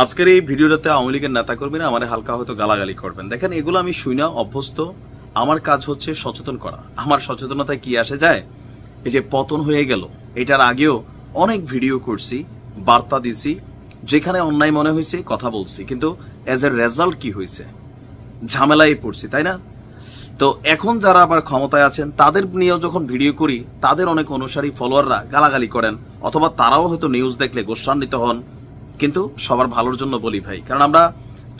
আজকের এই ভিডিওটাতে আওয়ামী লীগের নেতাকর্মীরা আমার হালকা হয়তো গালাগালি করবেন। দেখেন, এগুলো আমি শুই না, অভ্যস্ত। আমার কাজ হচ্ছে সচেতন করা। আমার সচেতনতায় কি আসে যায়, এই যে পতন হয়ে গেল, এটার আগেও অনেক ভিডিও করছি, বার্তা দিছি, যেখানে অন্যায় মনে হয়েছে কথা বলছি, কিন্তু অ্যাজ এ রেজাল্ট কি হয়েছে, ঝামেলায় পড়ছি, তাই না? তো এখন যারা আবার ক্ষমতায় আছেন তাদের নিয়েও যখন ভিডিও করি, তাদের অনেক অনুসারী ফলোয়াররা গালাগালি করেন, অথবা তারাও হয়তো নিউজ দেখলে গোস্বান্বিত হন। কিন্তু সবার ভালোর জন্য বলি ভাই, কারণ আমরা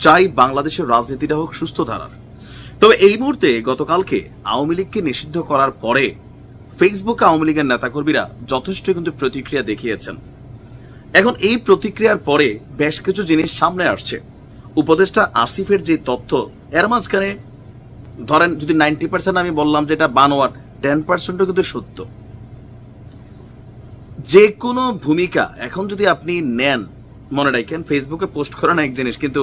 চাই বাংলাদেশের রাজনীতিটা হোক সুস্থ ধারার। তবে এই মুহূর্তে গতকালকে আওয়ামী লীগকে নিষিদ্ধ করার পরে ফেসবুকে আওয়ামী লীগের নেতাকর্মীরা যথেষ্ট কিন্তু প্রতিক্রিয়া দেখিয়েছেন। এখন এই প্রতিক্রিয়ার পরে বেশ কিছু জিনিস সামনে আসছে। উপদেষ্টা আসিফের যে তথ্য, এর মাঝখানে ধরেন যদি 90% আমি বললাম যেটা বানোয়ার, 10%ও কিন্তু সত্য। যে কোনো ভূমিকা এখন যদি আপনি নেন, মনে রাখেন ফেসবুকে পোস্ট করেন এক জিনিস, কিন্তু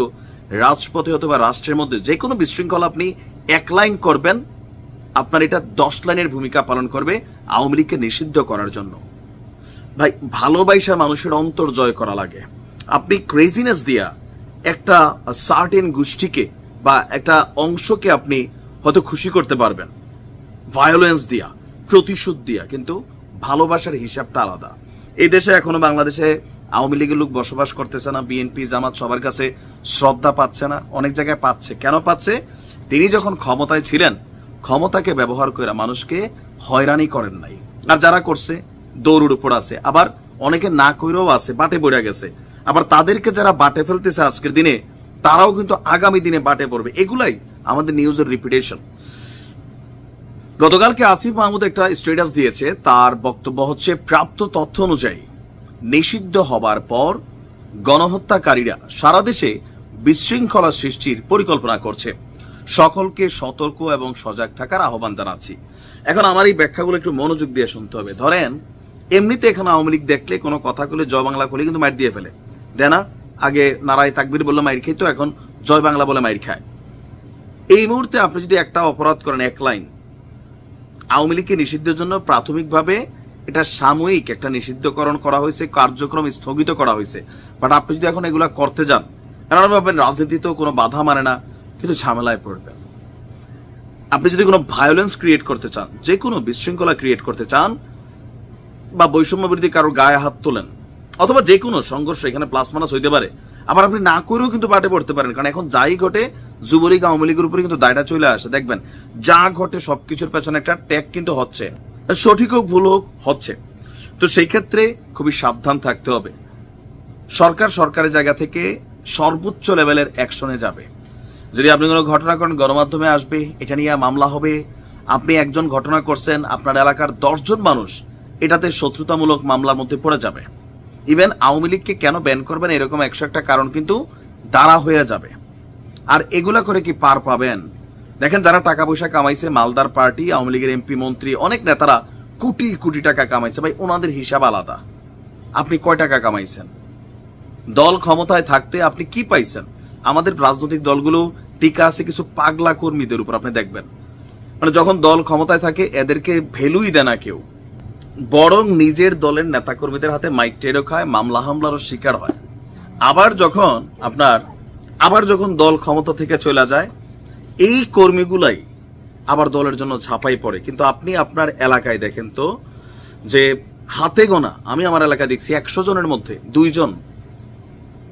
রাজপথে অথবা রাষ্ট্রের মধ্যে যে কোনো বিশৃঙ্খলা আপনি 1 লাইন করবেন, আপনার এটা 10 লাইনের ভূমিকা পালন করবে আওয়ামী লীগকে নিষিদ্ধ করার জন্য। ভাই, ভালোবাসা মানুষের অন্তর জয় করা লাগে। আপনি ক্রেজিনেস দিয়া একটা সার্টেন গোষ্ঠীকে বা একটা অংশকে আপনি হয়তো খুশি করতে পারবেন, ভায়োলেন্স দিয়া, প্রতিশোধ দিয়া, কিন্তু ভালোবাসার হিসাবটা আলাদা। এই দেশে এখনো বাংলাদেশে আওয়ামী লীগের লোক বসবাস করতেছে না, বিএনপি জামাত সবার কাছে শ্রদ্ধা পাচ্ছে না, অনেক জায়গায় পাচ্ছে। কেন পাচ্ছে? তিনি যখন ক্ষমতায় ছিলেন, ক্ষমতাকে ব্যবহার করে মানুষকে হয়রানি করেন নাই। আর যারা করছে দৌড়ের উপর আছে, আবার অনেকে না কইরেও আছে, বাটে পড়ে গেছে। আবার তাদেরকে যারা বাটে ফেলতেছে আজকের দিনে, তারাও কিন্তু আগামী দিনে বাটে পড়বে। এগুলাই আমাদের নিউজের রিপিটেশন। গতকালকে আসিফ মাহমুদ একটা স্ট্যাটাস দিয়েছে, তার বক্তব্য হচ্ছে প্রাপ্ত তথ্য অনুযায়ী নিষিদ্ধ হবার পর গণহত্যাকারীরা সারা দেশে বিশৃঙ্খলা সৃষ্টির পরিকল্পনা করছে, সকলকে সতর্ক এবং সজাগ থাকার আহ্বান জানাচ্ছি। এখন আমার এই ব্যাখ্যাগুলো একটু মনোযোগ দিয়ে শুনতে হবে। ধরেন এমনিতে এখন আওয়ামী লীগ দেখলে কোনো কথা বলে জয় বাংলা বলে কিন্তু মাইর দিয়ে ফেলে দেয় না। আগে নারায় তাকবীর বললে মাইর খেত, এখন জয় বাংলা বলে মাইর খায়। এই মুহূর্তে আপনি যদি একটা অপরাধ করেন 1 লাইন, আওয়ামী লীগকে নিষিদ্ধের জন্য প্রাথমিকভাবে এটা সাময়িক একটা নিষিদ্ধকরণ করা হয়েছে, কার্যক্রম স্থগিত করা হয়েছে। বাট আপনি যদি এখন এগুলা করতে যান, কারণ ভাববেন রাজনীতিতেও কোনো বাধা মানে না, কিন্তু ঝামেলায় পড়বেন। আপনি যদি কোনো ভায়োলেন্স ক্রিয়েট করতে চান, যে কোনো বিশৃঙ্খলা ক্রিয়েট করতে চান, বা বৈষম্য বিরোধী কারোর গায়ে হাত তোলেন, অথবা যে কোনো সংঘর্ষ, এখানে প্লাস মাইনাস হইতে পারে। আবার আপনি না করেও কিন্তু বাটে পড়তে পারেন, কারণ এখন যাই ঘটে যুবলীগ আওয়ামী লীগের উপরে কিন্তু দায়টা চলে আসে। দেখবেন যা ঘটে সবকিছুর পেছনে একটা ট্যাগ কিন্তু হচ্ছে, সঠিক হোক ভুল হোক হচ্ছে। তো সেই ক্ষেত্রে খুবই সাবধান থাকতে হবে। সরকারের জায়গা থেকে সর্বোচ্চ লেভেলের অ্যাকশনে যাবে। যদি আপনি কোনো ঘটনা করেন, গণমাধ্যমে আসবে, এটা নিয়ে মামলা হবে। আপনি একজন ঘটনা করছেন, আপনার এলাকার 10 জন মানুষ এটাতে শত্রুতামূলক মামলার মধ্যে পড়ে যাবে। ইভেন আওয়ামী লীগকে কেন ব্যান করবেন, এরকম 101টা কারণ কিন্তু দাঁড়া হয়ে যাবে। আর এগুলা করে কি পার পাবেন? দেখেন, যারা টাকা পয়সা কামাইছে, মালদার পার্টি, আওয়ামী লীগের এমপি মন্ত্রী, অনেক নেতারা কোটি কোটি টাকা কামাইছে। ভাই, ওনাদের হিসাব আলাদা। আপনি কয় টাকা কামাইছেন? দল ক্ষমতায় থাকতে আপনি কি পাইছেন? আমাদের রাজনৈতিক দলগুলো টিকা আছে কিছু পাগলা কর্মীদের উপর। আপনি দেখবেন, মানে যখন দল ক্ষমতায় থাকে এদেরকে ভ্যালুই দেয় না কেউ, বরং নিজের দলের নেতাকর্মীদের হাতে মাইক টেরও খায়, মামলা হামলারও শিকার হয়। আবার যখন দল ক্ষমতা থেকে চলে যায়, এই কর্মীগুলাই আবার দলের জন্য ঝাঁপাই পড়ে। কিন্তু আপনি আপনার এলাকায় দেখেন তো, যে হাতে গোনা, আমি আমার এলাকায় দেখছি 100 জনের মধ্যে 2 জন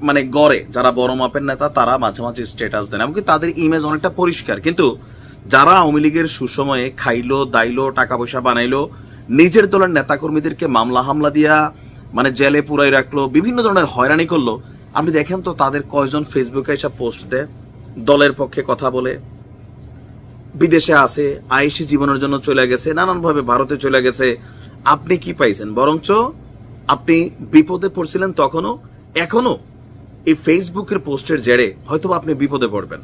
মানে গড়ে যারা বড় মাপের নেতা, তারা মাঝে মাঝে স্ট্যাটাস দেন, এমনকি তাদের ইমেজ অনেকটা পরিষ্কার। কিন্তু যারা আওয়ামী লীগের সুসময়ে খাইলো দাইলো, টাকা পয়সা বানাইলো, নিজের দলের নেতাকর্মীদেরকে মামলা হামলা দিয়া মানে জেলে পুরাই রাখলো, বিভিন্ন ধরনের হয়রানি করলো, আপনি দেখেন তো তাদের কয়জন ফেসবুকে এসে পোস্ট দেয়, দলের পক্ষে কথা বলে, বিদেশে আছে, আইসি জীবনের জন্য চলে গেছে, নানানভাবে ভারতে চলে গেছে। আপনি কি পাইছেন? বরঞ্চ আপনি বিপদে পড়ছিলেন তখনও, এখনো এই ফেসবুকের পোস্টের জেরে হয়তো আপনি বিপদে পড়বেন।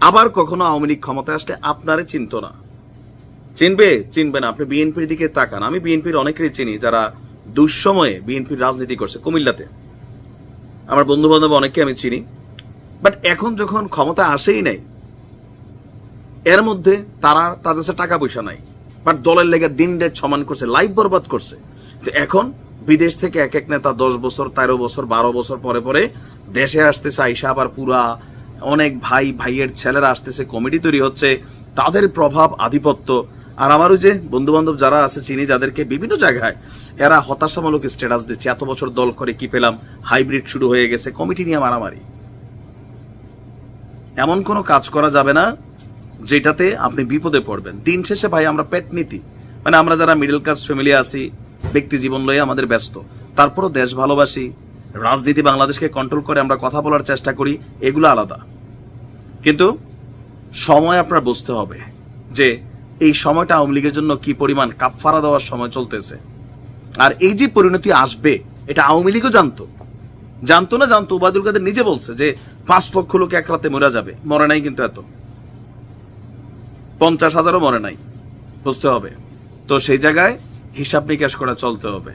আবার কখনো আওয়ামী লীগ ক্ষমতায় আসলে আপনারে চিনতো না, চিনবে না। আপনি বিএনপির দিকে তাকান, আমি বিএনপির অনেকেরই চিনি যারা দুঃসময়ে বিএনপির রাজনীতি করছে। কুমিল্লাতে আমার বন্ধু বান্ধব অনেককে আমি চিনি। বাট এখন যখন ক্ষমতা আসেই নাই, এর মধ্যে তাদের টাকা পয়সা নাই, বাট দলের লেগে দিন রাত সমান করছে, লাইফ বরবাদ করছে। এখন বিদেশ থেকে এক এক নেতা 10 বছর 13 বছর 12 বছর পরে পরে দেশে আসতেছে, আইসা আবার পুরা অনেক ভাইয়ের ছেলেরা আসতেছে, কমিটি তৈরি হচ্ছে, তাদের প্রভাব আধিপত্য। আর আমার ওই যে বন্ধু বান্ধব যারা আছে চিনি, যাদেরকে বিভিন্ন জায়গায় এরা হতাশামূলক স্ট্যাটাস দিচ্ছে, এত বছর দল করে কি পেলাম, হাইব্রিড শুরু হয়ে গেছে, কমিটি নিয়ে মারামারি। এমন কোনো কাজ করা যাবে না যেটাতে আপনি বিপদে পড়বেন। দিন শেষে ভাই আমরা পেট নীতি, মানে আমরা যারা মিডল ক্লাস ফ্যামিলি আছি, ব্যক্তি জীবন লয়ে আমাদের ব্যস্ত, তারপরও দেশ ভালোবাসি, রাজনীতি বাংলাদেশকে কন্ট্রোল করে আমরা কথা বলার চেষ্টা করি, এগুলো আলাদা। কিন্তু সময় আপনার বুঝতে হবে যে এই সময়টা আওয়ামী লীগের জন্য কি পরিমাণ কাফফারা দেওয়ার সময় চলতেছে। আর এই যে পরিণতি আসবে এটা আওয়ামী লীগও জানতো না জানতো, ওবায়দুল কাদের নিজে বলছে যে 5 লক্ষ লোক এক রাতে মরে যাবে, মরে নাই কিন্তু এত 50,000ও মরে নাই, বুঝতে হবে। তো সেই জায়গায় হিসাব নিকাশ করা চলতে হবে,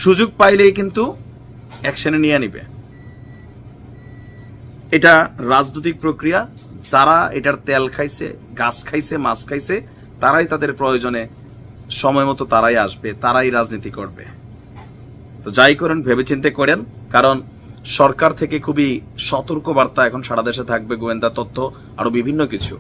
সুযোগ পাইলেই কিন্তু অ্যাকশনে নিয়ে নিবে। এটা রাজনৈতিক প্রক্রিয়া, যারা এটার তেল খাইছে, গাছ খাইছে, মাছ খাইছে, তারাই তাদের প্রয়োজনে সময় মতো তারাই আসবে, তারাই রাজনীতি করবে। তো যাই করেন ভেবেচিন্তে করেন, কারণ সরকার থেকে খুবই সতর্ক বার্তা এখন সারা দেশে থাকবে, গোয়েন্দা তথ্য আরো বিভিন্ন কিছু।